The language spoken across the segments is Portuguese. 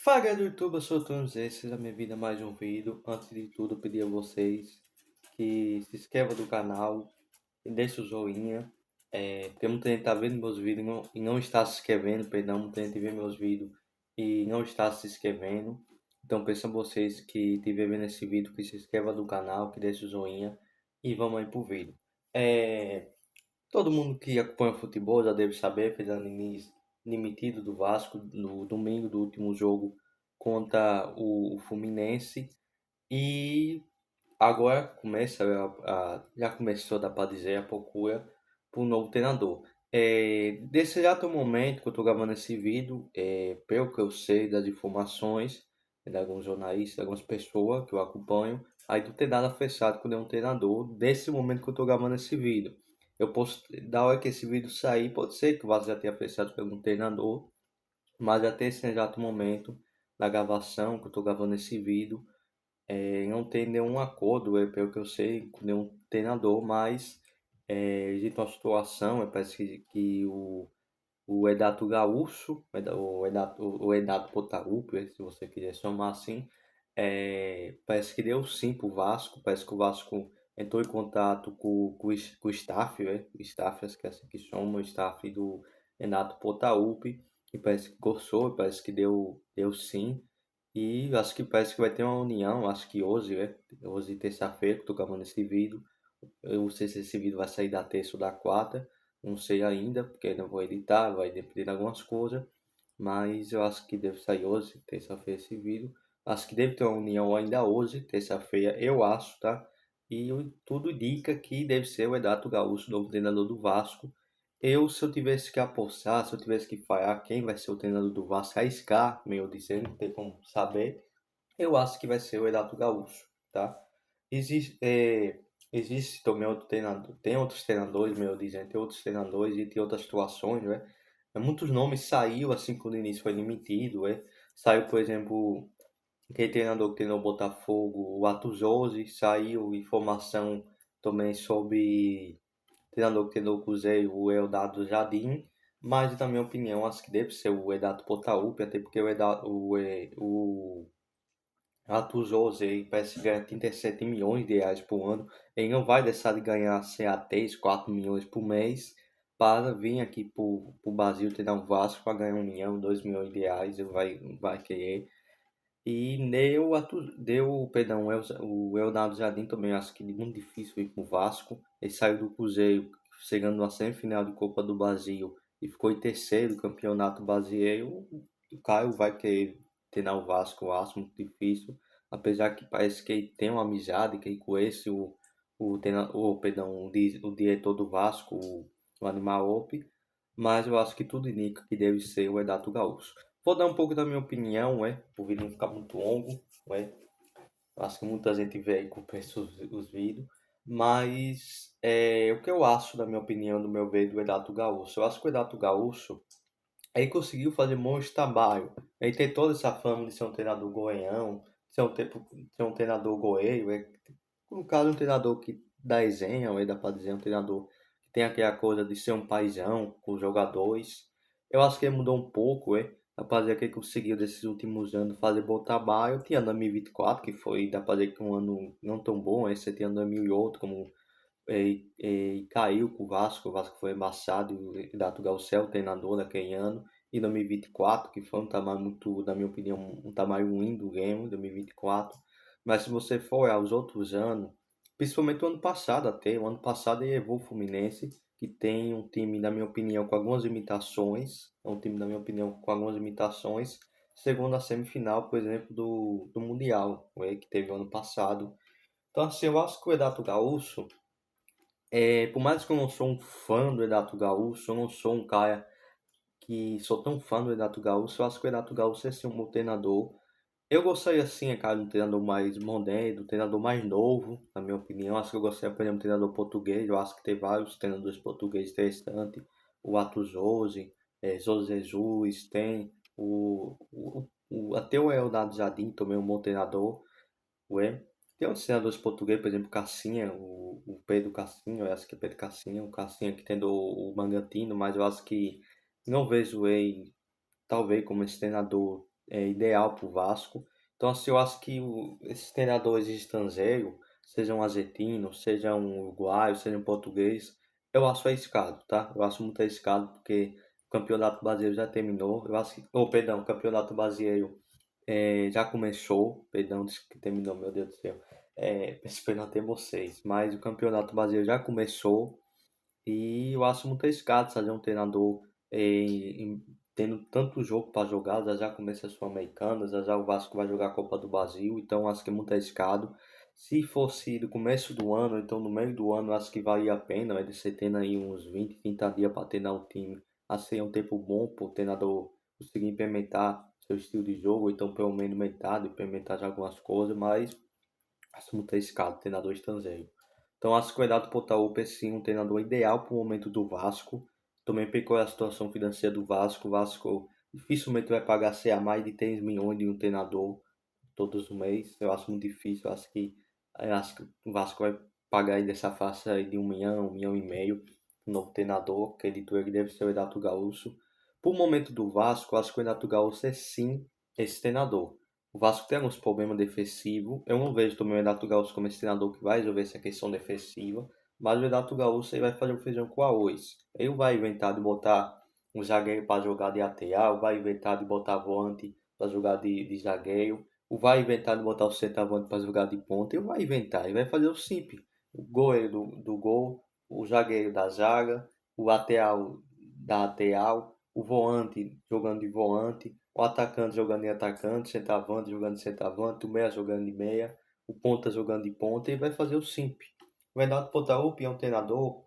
Fala galera do YouTube, eu sou o Tony Zé, seja bem-vindo a mais um vídeo. Antes de tudo, eu pedi a vocês que se inscrevam no canal e deixem o joinha. Porque muita gente está vendo meus vídeos e não está se inscrevendo, perdão, muita gente vê meus vídeos e não está se inscrevendo. Então peço a vocês que estiverem vendo esse vídeo que se inscrevam no canal, que deixem o joinha e vamos aí pro vídeo. Todo mundo que acompanha o futebol já deve saber, fez a demitido do Vasco no domingo do último jogo contra o Fluminense. E agora já começou, dá para dizer, a procura por um novo treinador. Desse exato momento que eu estou gravando esse vídeo, pelo que eu sei das informações de alguns jornalistas, de algumas pessoas que eu acompanho, aí não tem nada fechado com nenhum treinador desse momento que eu estou gravando esse vídeo. Eu posso, da hora que esse vídeo sair, pode ser que o Vasco já tenha fechado com algum treinador, mas até esse exato momento da gravação que eu estou gravando esse vídeo, não tem nenhum acordo, pelo que eu sei, com nenhum treinador, mas existe uma situação, parece que o Edato Gaúcho, o Edato Potarupe, se você quiser chamar assim, parece que deu sim pro Vasco, parece que o Vasco entrou em contato com o staff, o staff, acho que é assim que chama, o staff do Renato Potarupe, e parece que gostou, parece que deu sim, e acho que parece que vai ter uma união, acho que hoje, hoje terça-feira, que eu tô gravando esse vídeo, eu não sei se esse vídeo vai sair da terça ou da quarta, não sei ainda, porque ainda vou editar, vai depender de algumas coisas, mas eu acho que deve sair hoje, terça-feira, esse vídeo. Acho que deve ter uma união ainda hoje, terça-feira, eu acho, tá? E tudo indica que deve ser o Renato Gaúcho, novo treinador do Vasco. Se eu tivesse que apostar, se eu tivesse que falar quem vai ser o treinador do Vasco, arriscar, meio dizendo, não tem como saber, eu acho que vai ser o Renato Gaúcho, tá? Existe, existe também outro treinador, tem outros treinadores, meu dizendo, tem outros treinadores e tem outras situações, né? Muitos nomes saiu assim quando o início foi demitido, Saiu, por exemplo, aquele treinador que treinou o Botafogo, o Atuzose, saiu informação também sobre o treinador que treinou o Cruzeiro, o Eldado Jardim, mas na minha opinião acho que deve ser o Edato Potaupe, até porque o Atuzose aí parece que ganha 37 milhões de reais por ano. Ele não vai deixar de ganhar, sei lá, 3, 4 milhões por mês para vir aqui para o Brasil treinar um Vasco para ganhar 1 milhão, 2 milhões de reais. Ele vai querer. E perdão, o Leonardo Jardim também acho que é muito difícil ir para o Vasco. Ele saiu do Cruzeiro, chegando na semifinal de Copa do Brasil e ficou em terceiro do Campeonato Brasileiro. O Caio vai querer treinar o Vasco, eu acho muito difícil. Apesar que parece que ele tem uma amizade, que ele conhece o diretor do Vasco, o Animal Op, mas eu acho que tudo indica que deve ser o Renato Gaúcho. Vou dar um pouco da minha opinião, o vídeo não ficar muito longo, acho que muita gente vê aí com os vídeos, mas o que eu acho, da minha opinião, do meu ver, do Renato Gaúcho? Eu acho que o Renato Gaúcho, ele conseguiu fazer bons trabalho. Ele tem toda essa fama de ser um treinador goião, ser um treinador goeiro, no caso, um treinador que dá resenha, dá pra dizer, um treinador que tem aquela coisa de ser um paizão com os jogadores. Eu acho que ele mudou um pouco, dá pra dizer que ele conseguiu, desses últimos anos, fazer bom trabalho. Tinha 2024, que foi, dá pra dizer que um ano não tão bom, você tinha 2008, como caiu com o Vasco foi embaçado, e o Dato Galcel, o treinador daquele ano, e 2024, que foi um trabalho muito, na minha opinião, um trabalho ruim do Grêmio, 2024. Mas se você for olhar os outros anos, principalmente o ano passado até, o ano passado ele levou o Fluminense, que tem um time, na minha opinião, com algumas limitações, é um time, na minha opinião, com algumas limitações, segundo a semifinal, por exemplo, do Mundial, que teve o ano passado. Então, assim, eu acho que o Renato Gaúcho, por mais que eu não sou um fã do Renato Gaúcho, eu não sou um cara que sou tão fã do Renato Gaúcho, eu acho que o Renato Gaúcho é sim um bom treinador. Eu gostaria sim, cara, de um treinador mais moderno, um treinador mais novo, na minha opinião. Acho que eu gostaria, por exemplo, de um treinador português. Eu acho que tem vários treinadores portugueses interessantes. O Atos Jose, José Jesus, tem até o Leonardo Jardim, também é um bom treinador. Ué. Tem outros treinadores portugueses, por exemplo, Cassinha, o Pedro Cassinha, eu acho que é Pedro Cassinha, o Cassinha que tem o Bragantino, mas eu acho que não vejo ele, talvez, como esse treinador ideal para o Vasco. Então, assim, eu acho que esses treinadores estrangeiros, sejam argentinos, sejam uruguaios, sejam português, eu acho arriscado, tá? Eu acho muito arriscado porque o Campeonato Brasileiro já terminou. Eu acho que, perdão, o Campeonato Brasileiro já começou, perdão, disse que terminou, meu Deus do céu. Peço perdão até vocês, mas o Campeonato Brasileiro já começou e eu acho muito arriscado fazer um treinador tendo tanto jogo para jogar, já já começa a Sul-Americana, já já o Vasco vai jogar a Copa do Brasil, então acho que é muito arriscado. Se fosse do começo do ano, então no meio do ano, acho que valia a pena, né, de você tendo aí uns 20, 30 dias para treinar o time. Acho que seria um tempo bom para o treinador conseguir implementar seu estilo de jogo, ou então pelo menos metade, implementar já algumas coisas, mas acho muito arriscado, treinador estrangeiro. Então acho que o Renato Portaluppi é sim um treinador ideal para o momento do Vasco. Também pegou a situação financeira do Vasco. O Vasco dificilmente vai pagar a mais de 3 milhões de um treinador todos os meses. Eu acho muito difícil. Eu acho que o Vasco vai pagar aí dessa faixa aí de 1 milhão e meio. O novo treinador, acredito eu que deve ser o Renato Gaúcho. Para o momento do Vasco, eu acho que o Renato Gaúcho é sim esse treinador. O Vasco tem alguns problemas defensivos. Eu não vejo também o Renato Gaúcho como esse treinador que vai resolver essa questão defensiva. Mas o Renato Gaúcho ele vai fazer o feijão com arroz. Ele vai inventar de botar um zagueiro para jogar de lateral, vai inventar de botar volante para jogar de zagueiro, vai inventar de botar o centroavante para jogar de ponta. Ele vai inventar, ele vai fazer o simples. O goleiro do gol, o zagueiro da zaga, o lateral da lateral, o volante jogando de volante, o atacante jogando de atacante, centroavante jogando de centroavante, o meia jogando de meia, o ponta jogando de ponta, e vai fazer o simples. O Renato Portaluppi é um treinador,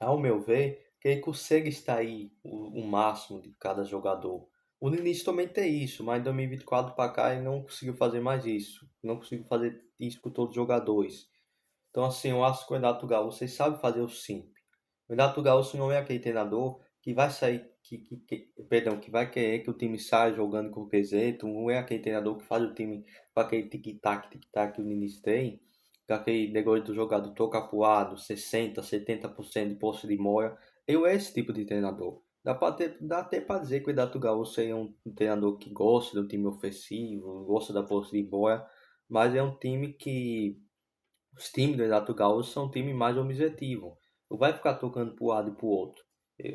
ao meu ver, que ele consegue extrair o máximo de cada jogador. O Diniz também tem isso, mas em 2024 para cá ele não conseguiu fazer mais isso. Não conseguiu fazer isso com todos os jogadores. Então, assim, eu acho que o Renato Gaúcho, vocês sabem fazer o simples. O Renato Gaúcho não é aquele treinador que vai sair, perdão, que vai querer que o time saia jogando com o jeito. Não é aquele treinador que faz o time com aquele tic-tac que o Diniz tem, com aquele negócio do jogador toca pro lado, 60, 70% de posse de bola. Eu é esse tipo de treinador. Dá até para dizer que o Renato Gaúcho é um treinador que gosta do time ofensivo, gosta da posse de bola, mas é um time que os times do Renato Gaúcho são times mais objetivos. Não vai ficar tocando para um lado e para o outro.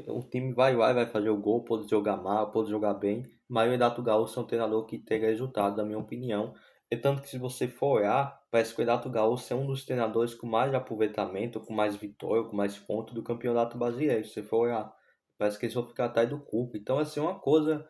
O time vai fazer o gol, pode jogar mal, pode jogar bem, mas o Renato Gaúcho é um treinador que tem resultado, na minha opinião. É tanto que se você for olhar, parece que o Renato Gaúcho é um dos treinadores com mais aproveitamento, com mais vitória, com mais pontos do Campeonato Brasileiro. Se você for olhar, parece que eles vão ficar atrás do Cuca. Então, assim, é uma coisa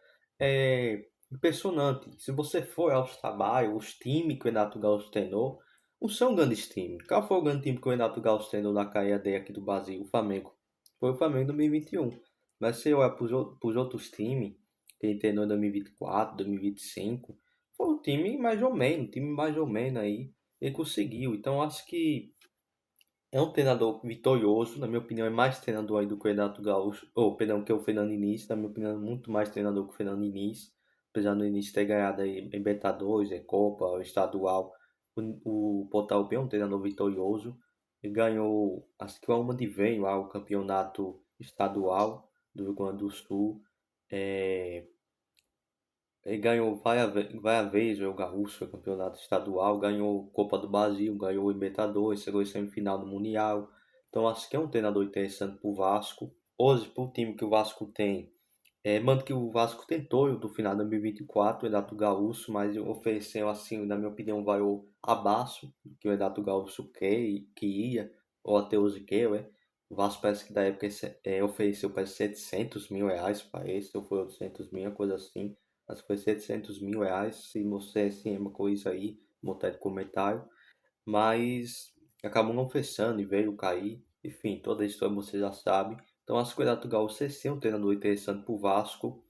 impressionante. Se você for aos trabalhos, os times que o Renato Gaúcho treinou, não são grandes times. Qual foi o grande time que o Renato Gaúcho treinou na carreira dele aqui do Brasil? O Flamengo. Foi o Flamengo em 2021. Mas se olhar para os outros times, que ele treinou em 2024, 2025, foi um time mais ou menos aí. Ele conseguiu. Então acho que é um treinador vitorioso. Na minha opinião, é mais treinador aí do que o Renato Gaúcho. Ou, perdão, que o Fernando Diniz. Na minha opinião, é muito mais treinador que o Fernando Diniz. Apesar do Diniz ter ganhado aí em Libertadores, Copa, estadual. O Portaluppi é um treinador vitorioso. Ele ganhou, acho que é uma de vez lá, o campeonato estadual do Rio Grande do Sul. É, ele ganhou várias vezes o Gaúcho, o campeonato estadual, ganhou Copa do Brasil, ganhou o Libertadores, chegou em semifinal do Mundial. Então acho que é um treinador interessante para o Vasco. Hoje, para o time que o Vasco tem, mano, que o Vasco tentou do final de 2024, o Renato Gaúcho, mas ofereceu, assim, na minha opinião, um valor abaixo do que o Renato Gaúcho que ia, ou até hoje quer, né? O Vasco parece que da época ofereceu para 700 mil reais para esse, ou foi 800 mil, uma coisa assim. Acho que foi 700 mil reais, se você assim, uma coisa aí, botar de comentário. Mas acabou não fechando e veio cair. Enfim, toda a história você já sabe. Então acho que o Renato Gaúcho é sim um treinador interessante pro Vasco.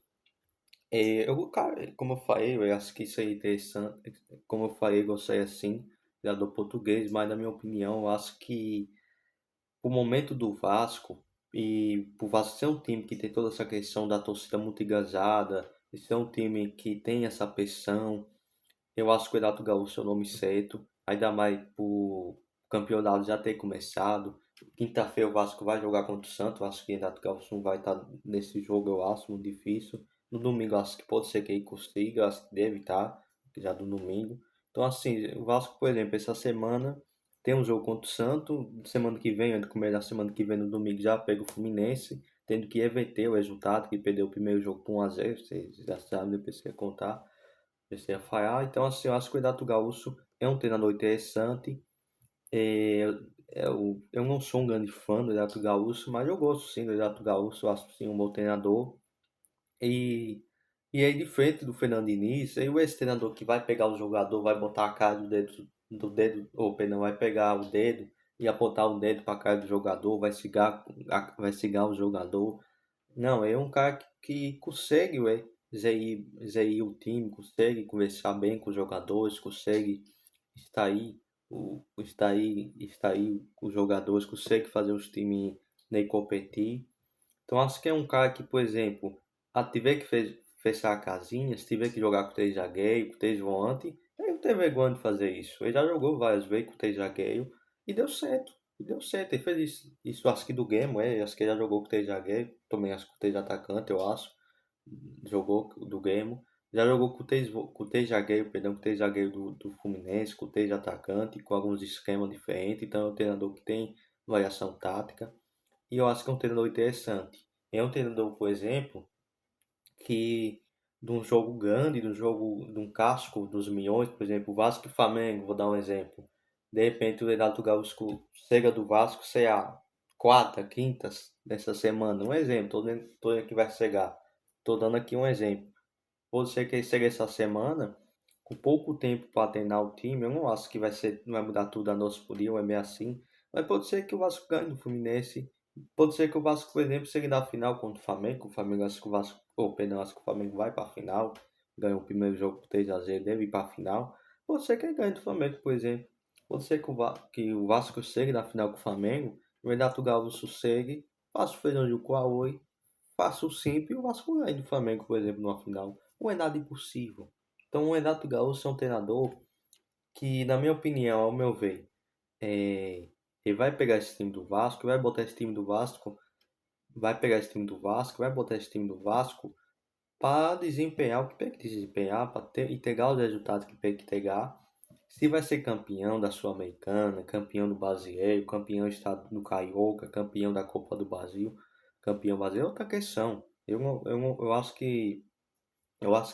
Cara, como eu falei, eu acho que isso é interessante. Como eu falei, eu gostei assim, treinador português, mas na minha opinião, eu acho que o momento do Vasco e o Vasco ser um time que tem toda essa questão da torcida muito engajada, e ser um time que tem essa pressão, eu acho que o Renato Gaúcho é o nome certo, ainda mais por campeonato já ter começado. Quinta-feira o Vasco vai jogar contra o Santos, eu acho que o Renato Gaúcho não vai estar nesse jogo, eu acho, muito difícil. No domingo acho que pode ser que ele consiga, acho que deve estar, já do domingo. Então assim, o Vasco, por exemplo, essa semana tem um jogo contra o Santos, semana que vem, no começo da semana que vem, no domingo, já pega o Fluminense, tendo que reverter o resultado, que perdeu o primeiro jogo por 1-0, vocês já sabem, depois que contar, você ia falhar. Então assim, eu acho que o Renato Gaúcho é um treinador interessante. É, eu não sou um grande fã do Renato Gaúcho, mas eu gosto sim do Renato Gaúcho, eu acho sim um bom treinador. E, e aí, diferente do Fernando Diniz, aí o ex-treinador que vai pegar o jogador, vai botar a cara do dedo, ou perdão, vai pegar o dedo e apontar o dedo para a cara do jogador, vai cigar o jogador. Não, é um cara que consegue, ué, gerir o time, consegue conversar bem com os jogadores, consegue extrair extrair os jogadores, consegue fazer os times nem competir. Então acho que é um cara que, por exemplo, tiver que fechar a casinha, se tiver que jogar com três zagueiro, com três volante, ele não tem vergonha de fazer isso. Ele já jogou várias vezes com três zagueiro e deu certo. E deu certo. Ele fez isso acho que do Game, acho que ele já jogou com três zagueiro, também acho que com três atacante, eu acho. Jogou do Game. Já jogou com três zagueiro, perdão, com três zagueiro do Fluminense, com três atacante, com alguns esquemas diferentes. Então é um treinador que tem variação tática. E eu acho que é um treinador interessante. É um treinador, por exemplo, que de um jogo grande, de um casco dos milhões, por exemplo, o Vasco e Flamengo, vou dar um exemplo. De repente o Renato Gaúcho chega do Vasco, sei lá, quarta, quinta dessa semana. Um exemplo, tô dizendo que vai chegar. Tô dando aqui um exemplo. Pode ser que ele chegue essa semana, com pouco tempo para treinar o time. Eu não acho que não vai mudar tudo da noite por dia, ou é meio assim. Mas pode ser que o Vasco ganhe do Fluminense. Pode ser que o Vasco, por exemplo, chegue na final contra o Flamengo. O Flamengo, acho que o Vasco, ou perdão, acho que o Flamengo vai para a final. Ganhou o primeiro jogo por 3-0, deve ir para a final. Pode ser que ele ganhe do Flamengo, por exemplo. Pode ser que o Vasco chegue na final com o Flamengo. O Renato Gaúcho chegue, faça o feijão de Cuauai, faça o simples e o Vasco ganhe do Flamengo, por exemplo, numa final. Não é nada impossível. Então o Renato Gaúcho é um treinador que, na minha opinião, ao meu ver, ele vai pegar esse time do Vasco, vai botar esse time do Vasco, vai pegar esse time do Vasco, vai botar esse time do Vasco para desempenhar o que tem que desempenhar, para entregar os resultados que tem que entregar. Se vai ser campeão da Sul-Americana, campeão do Brasileiro, campeão do Estado do Carioca, campeão da Copa do Brasil, campeão brasileiro, é outra questão. Eu acho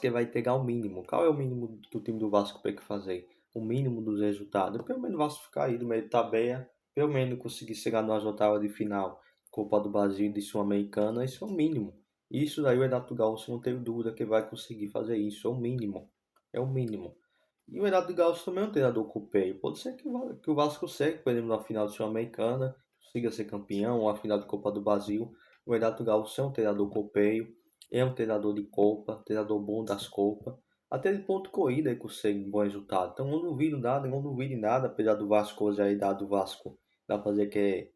que vai pegar o mínimo. Qual é o mínimo que o time do Vasco tem que fazer? O mínimo dos resultados. Pelo menos o Vasco ficar aí no meio de tabela, pelo menos conseguir chegar nas oitavas de final, Copa do Brasil e de Sul-Americana, isso é o mínimo. Isso daí o Renato Gaúcho não tenho dúvida que vai conseguir fazer isso. É o mínimo. É o mínimo. E o Renato Gaúcho também é um treinador copeiro. Pode ser que o Vasco segue, por exemplo, na final de Sul-Americana, consiga ser campeão, ou a final de Copa do Brasil. O Renato Gaúcho é um treinador copeiro, é um treinador de Copa, treinador bom das Copas. Até de ponto corrida ele consegue um bom resultado. Então não duvido nada, não duvido nada, apesar do Vasco hoje a idade do Vasco, dá pra dizer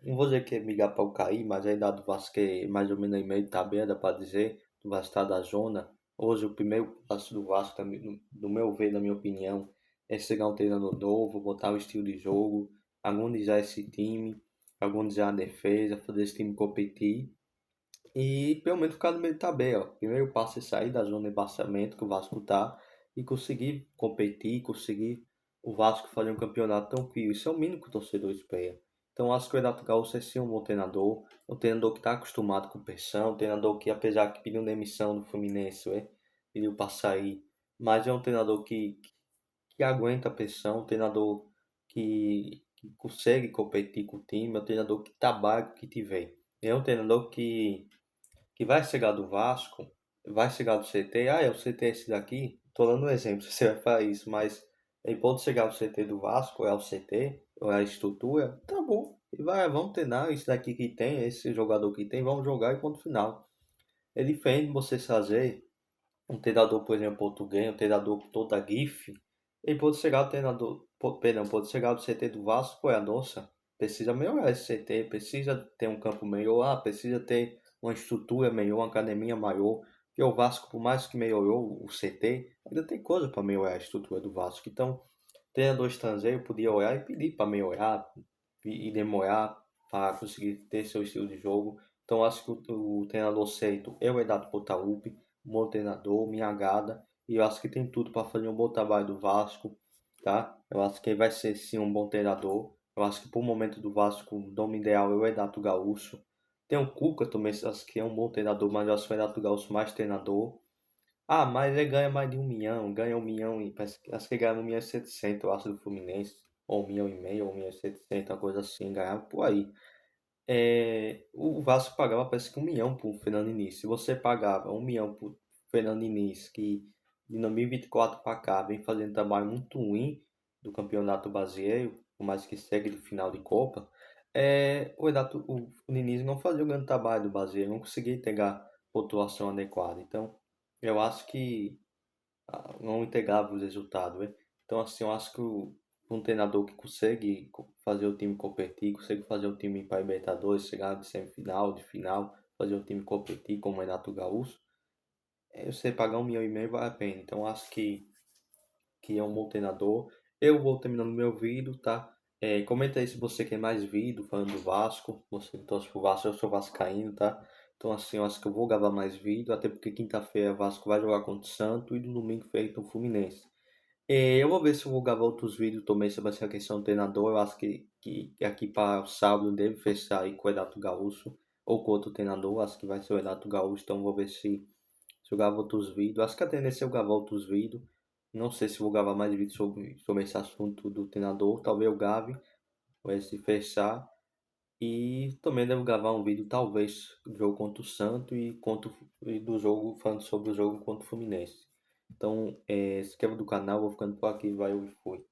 não vou dizer que é migar para o cair, mas a idade do Vasco é mais ou menos em meio de tabela, dá pra dizer, do Vasco está da zona. Hoje o primeiro passo do Vasco, no meu ver, na minha opinião, é chegar um treinador novo, botar o estilo de jogo, harmonizar esse time, harmonizar a defesa, fazer esse time competir e pelo menos ficar no meio de tabela. O primeiro passo é sair da zona de rebaixamento que o Vasco tá e conseguir competir, conseguir o Vasco fazer um campeonato tranquilo. Isso é o mínimo que o torcedor espera. Então acho que o Renato Gaúcho é sim um bom treinador, um treinador que está acostumado com pressão, um treinador que apesar que pediu demissão do Fluminense, pediu para sair, mas é um treinador que aguenta a pressão, um treinador que consegue competir com o time, é um treinador que trabalha com o que tiver. É um treinador que vai chegar do Vasco, vai chegar do CT, é o CT esse daqui, tô dando um exemplo, se você vai falar isso, mas ele pode chegar ao CT do Vasco, é o CT, ou é a estrutura, tá bom, e vamos treinar, isso daqui que tem, esse jogador que tem, vamos jogar e ponto final. É diferente de você fazer um treinador, por exemplo, português, um treinador toda GIF, ele pode chegar ao treinador, perdão, pode chegar ao CT do Vasco, é a nossa, precisa melhorar esse CT, precisa ter um campo melhor, precisa ter uma estrutura melhor, uma academia maior, porque o Vasco, por mais que melhorou o CT, ainda tem coisa para melhorar a estrutura do Vasco. Então, treinador estrangeiro podia olhar e pedir para melhorar e demorar para conseguir ter seu estilo de jogo. Então acho que o treinador certo é o Renato Portaluppi, um bom treinador, me agrada, e eu acho que tem tudo para fazer um bom trabalho do Vasco, tá? Eu acho que ele vai ser sim um bom treinador. Eu acho que por momento do Vasco, o nome ideal é o Renato Gaúcho. Tem o Cuca também, acho que é um bom treinador, mas eu acho o Renato Gaúcho mais treinador. Ah, mas ele ganha mais de 1 milhão, ganha 1 milhão e acho que ganha 1 milhão e 700, eu acho, do Fluminense, ou 1 milhão e meio, ou 1 milhão e 700, uma coisa assim, ganhava por aí. O Vasco pagava parece que 1 milhão por Fernando Diniz. Se você pagava 1 milhão por Fernando Diniz, que de 2024 para cá vem fazendo um trabalho muito ruim do Campeonato Brasileiro, por mais que segue do final de Copa, o Diniz não fazia o grande trabalho do Brasileiro, não conseguia entregar pontuação adequada. Então, eu acho que não entregava os resultados, né? Então, assim, eu acho que um treinador que consegue fazer o time competir, consegue fazer o time ir para a Libertadores, chegar de semifinal, de final, fazer o time competir como o Renato Gaúcho, você pagar 1 milhão e meio vale a pena. Então, eu acho que é um bom treinador. Eu vou terminando meu vídeo, tá? Comenta aí se você quer mais vídeo falando do Vasco. Você que torce pro Vasco, eu sou vascaíno, tá? Então assim, eu acho que eu vou gravar mais vídeo, até porque quinta-feira o Vasco vai jogar contra o Santos e no domingo feito o Fluminense. Eu vou ver se eu vou gravar outros vídeos também sobre essa questão do treinador. Eu acho que aqui para o sábado deve fechar aí com o Renato Gaúcho ou com outro treinador. Acho que vai ser o Renato Gaúcho, então vou ver se eu gravo outros vídeos. Acho que a tendência é eu gravar outros vídeos. Não sei se vou gravar mais vídeos sobre esse assunto do treinador. Talvez eu grave, vai se fechar. E também devo gravar um vídeo, talvez, do jogo contra o Santos e do jogo, falando sobre o jogo contra o Fluminense. Então, se inscreva do canal, vou ficando por aqui, vai e fui.